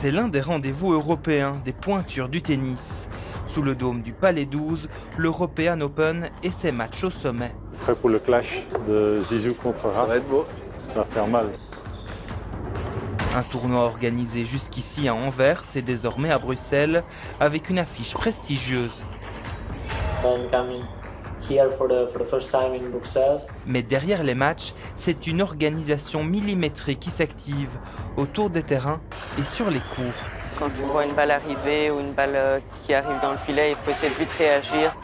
C'est l'un des rendez-vous européens des pointures du tennis. Sous le dôme du Palais 12, l'European Open et ses matchs au sommet. Prêt pour le clash de Zizou contre Rafa. Ça va être beau. Ça va faire mal. Un tournoi organisé jusqu'ici à Anvers et désormais à Bruxelles, avec une affiche prestigieuse. Mais derrière les matchs, c'est une organisation millimétrée qui s'active autour des terrains et sur les cours. Quand tu vois une balle arriver ou une balle qui arrive dans le filet, il faut essayer de vite réagir.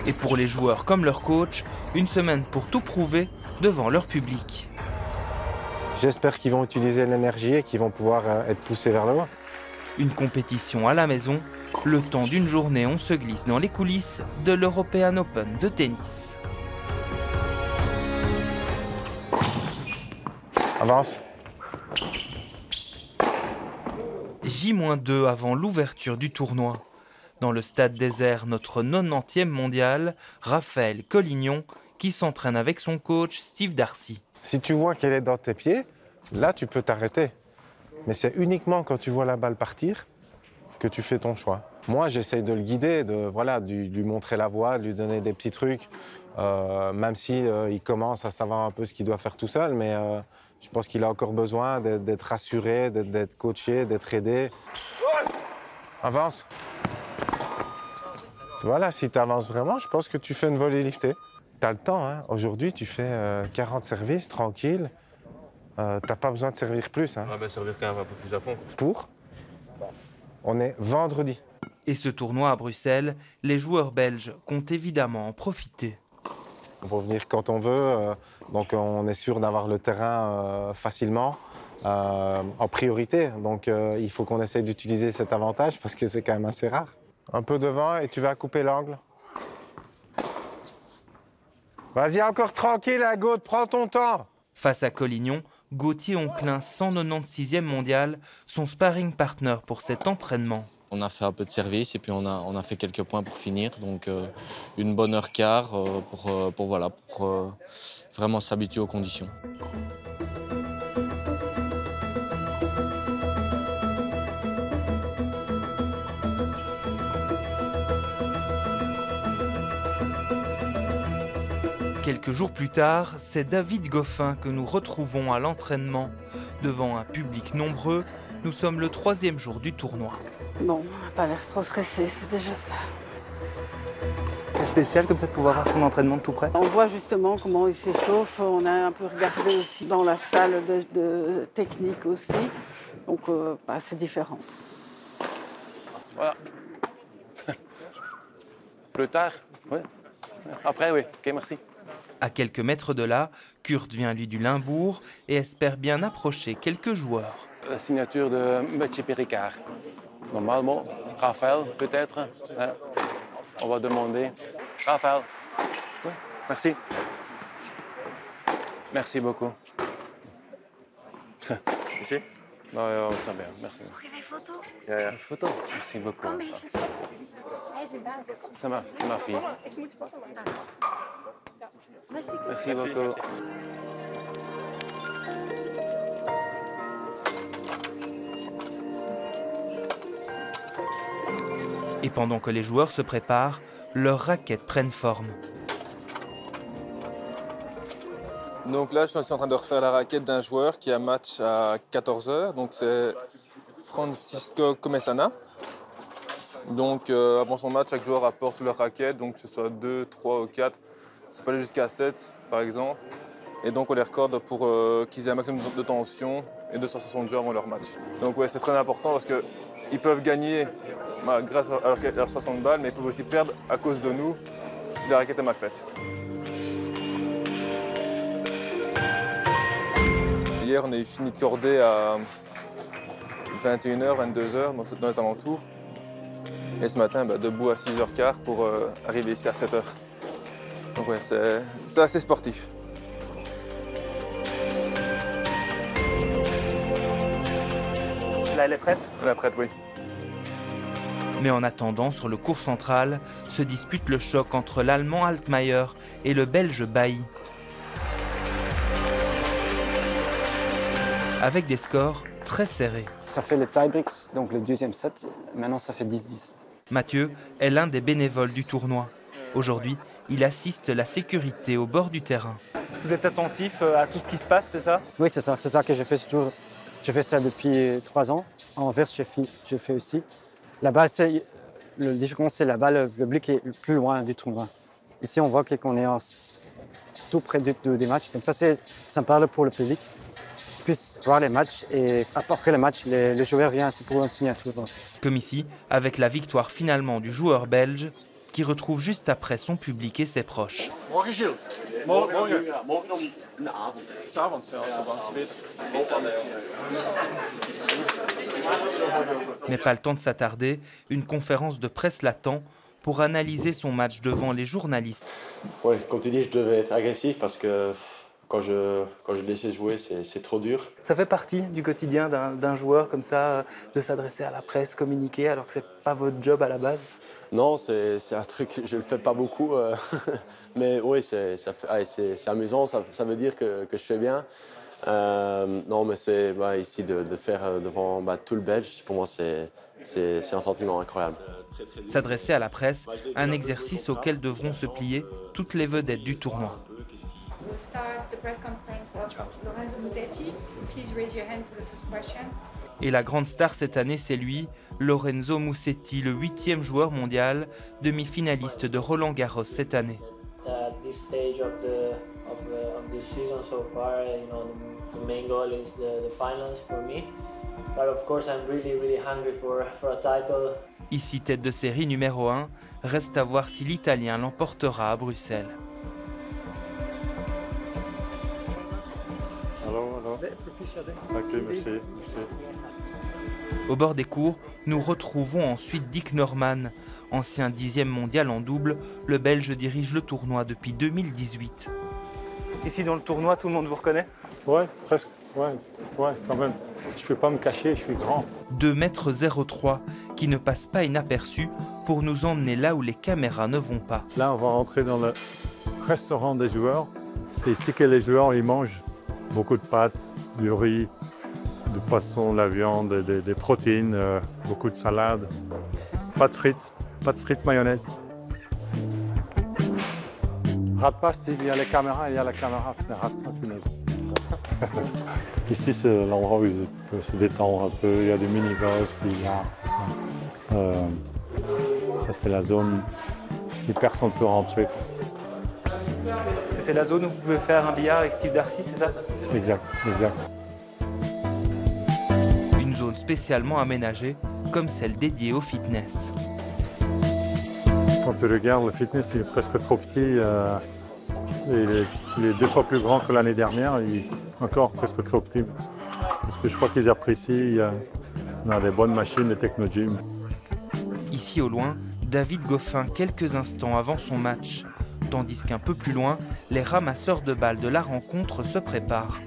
Et pour les joueurs comme leur coach, une semaine pour tout prouver devant leur public. J'espère qu'ils vont utiliser l'énergie et qu'ils vont pouvoir être poussés vers le haut. Une compétition à la maison. Le temps d'une journée, on se glisse dans les coulisses de l'European Open de tennis. Avance. J-2 avant l'ouverture du tournoi. Dans le stade désert, notre 90e mondial, Raphaël Collignon, qui s'entraîne avec son coach Steve Darcy. Si tu vois qu'elle est dans tes pieds, là tu peux t'arrêter. Mais c'est uniquement quand tu vois la balle partir que tu fais ton choix. Moi, j'essaye de le guider, de lui montrer la voie, de lui donner des petits trucs, même si il commence à savoir un peu ce qu'il doit faire tout seul, mais je pense qu'il a encore besoin d'être rassuré, d'être coaché, d'être aidé. Avance. Voilà, si tu avances vraiment, je pense que tu fais une volée liftée. Tu as le temps, hein. Aujourd'hui, tu fais 40 services, tranquille. T'as pas besoin de servir plus. Hein. Ah ben, servir quand même un peu plus à fond. Pour On est vendredi. Et ce tournoi à Bruxelles, les joueurs belges comptent évidemment en profiter. On peut venir quand on veut, donc on est sûr d'avoir le terrain facilement, en priorité. Donc il faut qu'on essaye d'utiliser cet avantage parce que c'est quand même assez rare. Un peu devant et tu vas couper l'angle. Vas-y, encore tranquille, à gauche, prends ton temps. Face à Collignon, Gauthier Onklin, 196e mondial, son sparring partner pour cet entraînement. On a fait un peu de service et puis on a fait quelques points pour finir. Donc une bonne heure quart pour vraiment s'habituer aux conditions. Quelques jours plus tard, c'est David Goffin que nous retrouvons à l'entraînement. Devant un public nombreux, nous sommes le 3e jour du tournoi. Bon, pas l'air trop stressé, c'est déjà ça. C'est spécial comme ça de pouvoir voir son entraînement de tout près. On voit justement comment il s'échauffe. On a un peu regardé aussi dans la salle de technique aussi. Donc c'est différent. Voilà. Plus tard, oui. Après, oui. Ok, merci. À quelques mètres de là, Kurt vient lui du Limbourg et espère bien approcher quelques joueurs. La signature de Mathieu Péricard. Normalement, Raphaël, peut-être. Hein? On va demander. Raphaël. Oui, merci. Merci beaucoup. Ici? Non, ça va bien, merci. Een foto? Ja. Een foto? Merci beaucoup. Kom eens een foto. Hij is erbij. C'est ma fille. Ik moet foto maken. Merci. Merci beaucoup. Et pendant que les joueurs se préparent, leurs raquettes prennent forme. Donc là, je suis en train de refaire la raquette d'un joueur qui a match à 14h. Donc c'est Francisco Comesana. Donc avant son match, chaque joueur apporte leur raquette, donc que ce soit 2, 3 ou 4. Ça peut aller jusqu'à 7 par exemple. Et donc on les recorde pour qu'ils aient un maximum de tension et 260 joueurs avant leur match. Donc ouais, c'est très important parce qu'ils peuvent gagner grâce à leurs 60 balles, mais ils peuvent aussi perdre à cause de nous si la raquette est mal faite. Hier, on a fini de corder à 21h, 22h dans les alentours. Et ce matin, debout à 6h15 pour arriver ici à 7h. Donc ouais, c'est assez sportif. Là, elle est prête? Elle est prête, oui. Mais en attendant, sur le court central, se dispute le choc entre l'Allemand Altmaier et le Belge Bailly. avec des scores très serrés. Ça fait le tie-breaks, donc le deuxième set. Maintenant, ça fait 10-10. Mathieu est l'un des bénévoles du tournoi. Aujourd'hui, il assiste la sécurité au bord du terrain. Vous êtes attentif à tout ce qui se passe, c'est ça? Oui, c'est ça que je fais toujours. Je fais ça depuis 3 ans. En Anvers, je fais aussi. Là-bas, le différence, c'est là-bas, le public est plus loin du tournoi. Ici, on voit qu'on est tout près des matchs. Donc ça me parle pour le public. Ils puissent voir les matchs et après le match, les joueurs viennent ici pour une signature. Comme ici, avec la victoire finalement du joueur belge qui retrouve juste après son public et ses proches. Mais pas le temps de s'attarder, une conférence de presse l'attend pour analyser son match devant les journalistes. Ouais, comme tu dis, je devais être agressif parce que quand je laissais jouer, c'est trop dur. Ça fait partie du quotidien d'un joueur comme ça, de s'adresser à la presse, communiquer, alors que c'est pas votre job à la base? Non, c'est un truc, je le fais pas beaucoup, mais oui, c'est amusant, ça veut dire que je fais bien. Non, mais c'est ici de faire devant tout le Belge, pour moi, c'est un sentiment incroyable. S'adresser à la presse, un exercice auquel devront se plier toutes les vedettes du tournoi. Et la grande star cette année, c'est lui, Lorenzo Musetti, le 8e joueur mondial, demi-finaliste de Roland Garros cette année. Ici, tête de série numéro 1, reste à voir si l'Italien l'emportera à Bruxelles. Ok, merci. Au bord des cours, nous retrouvons ensuite Dick Norman. Ancien 10e mondial en double, le Belge dirige le tournoi depuis 2018. Ici dans le tournoi, tout le monde vous reconnaît? Ouais, presque. Ouais, quand même. Je peux pas me cacher, je suis grand. 2,03 m, qui ne passe pas inaperçu pour nous emmener là où les caméras ne vont pas. Là, on va rentrer dans le restaurant des joueurs. C'est ici que les joueurs ils mangent beaucoup de pâtes, du riz, du poisson, de la viande, des protéines, beaucoup de salade. Pas de frites mayonnaise. Rate pas, Steve, il y a la caméra, putain, rate pas, punaise. Ici, c'est l'endroit où ils peuvent se détendre un peu. Il y a des mini-golf, billard, tout ça. Ça, c'est la zone où personne ne peut rentrer. C'est la zone où vous pouvez faire un billard avec Steve Darcy, c'est ça? Exact. Une zone spécialement aménagée, comme celle dédiée au fitness. Quand tu regardes, le fitness il est presque trop petit. Il est 2 fois plus grand que l'année dernière. Il est encore presque trop petit. Parce que je crois qu'ils apprécient. On a des bonnes machines, des techno-gyms. Ici au loin, David Goffin, quelques instants avant son match. Tandis qu'un peu plus loin, les ramasseurs de balles de la rencontre se préparent.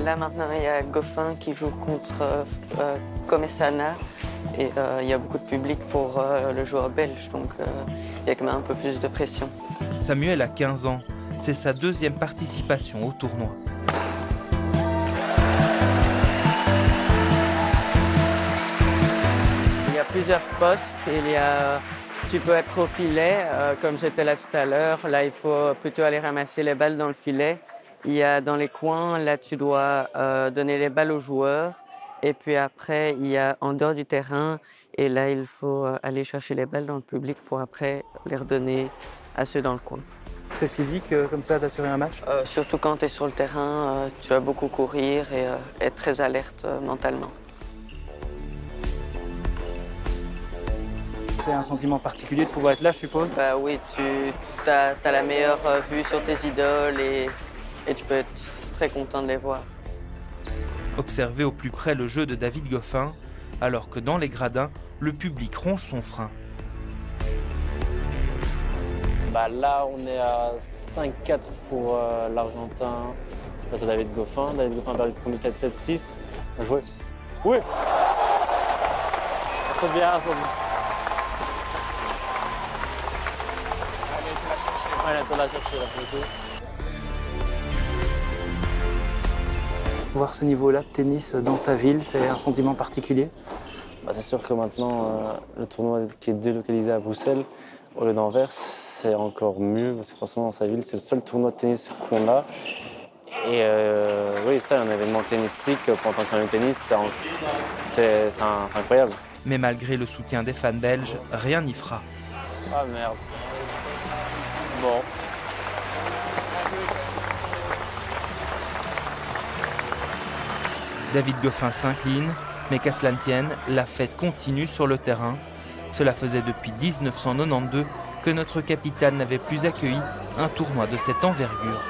Là maintenant, il y a Goffin qui joue contre Comesana et il y a beaucoup de public pour le joueur belge, donc il y a quand même un peu plus de pression. Samuel a 15 ans, c'est sa 2e participation au tournoi. Il y a plusieurs postes, tu peux être au filet, comme j'étais là tout à l'heure. Là, il faut plutôt aller ramasser les balles dans le filet. Il y a dans les coins, là, tu dois donner les balles aux joueurs. Et puis après, il y a en dehors du terrain. Et là, il faut aller chercher les balles dans le public pour après les redonner à ceux dans le coin. C'est physique, comme ça, d'assurer un match? Surtout quand tu es sur le terrain, tu vas beaucoup courir et être très alerte mentalement. C'est un sentiment particulier de pouvoir être là, je suppose? Bah oui, tu as la meilleure vue sur tes idoles et tu peux être très content de les voir. Observez au plus près le jeu de David Goffin, alors que dans les gradins, le public ronge son frein. Là, on est à 5-4 pour l'Argentin face à David Goffin. David Goffin a perdu le premier 7-7-6. Bien joué. Oui. C'est bien, c'est bien. Elle a été la chercher, la photo. voir ce niveau-là de tennis dans ta ville, c'est un sentiment particulier? C'est sûr que maintenant, le tournoi qui est délocalisé à Bruxelles, au lieu d'Anvers, c'est encore mieux, parce que forcément dans sa ville, c'est le seul tournoi de tennis qu'on a. Et oui, ça, un événement tennistique, pour tant qu'un tennis, c'est incroyable. Mais malgré le soutien des fans belges, rien n'y fera. Ah merde. Bon. David Goffin s'incline, mais qu'à cela ne tienne, la fête continue sur le terrain. Cela faisait depuis 1992 que notre capitale n'avait plus accueilli un tournoi de cette envergure.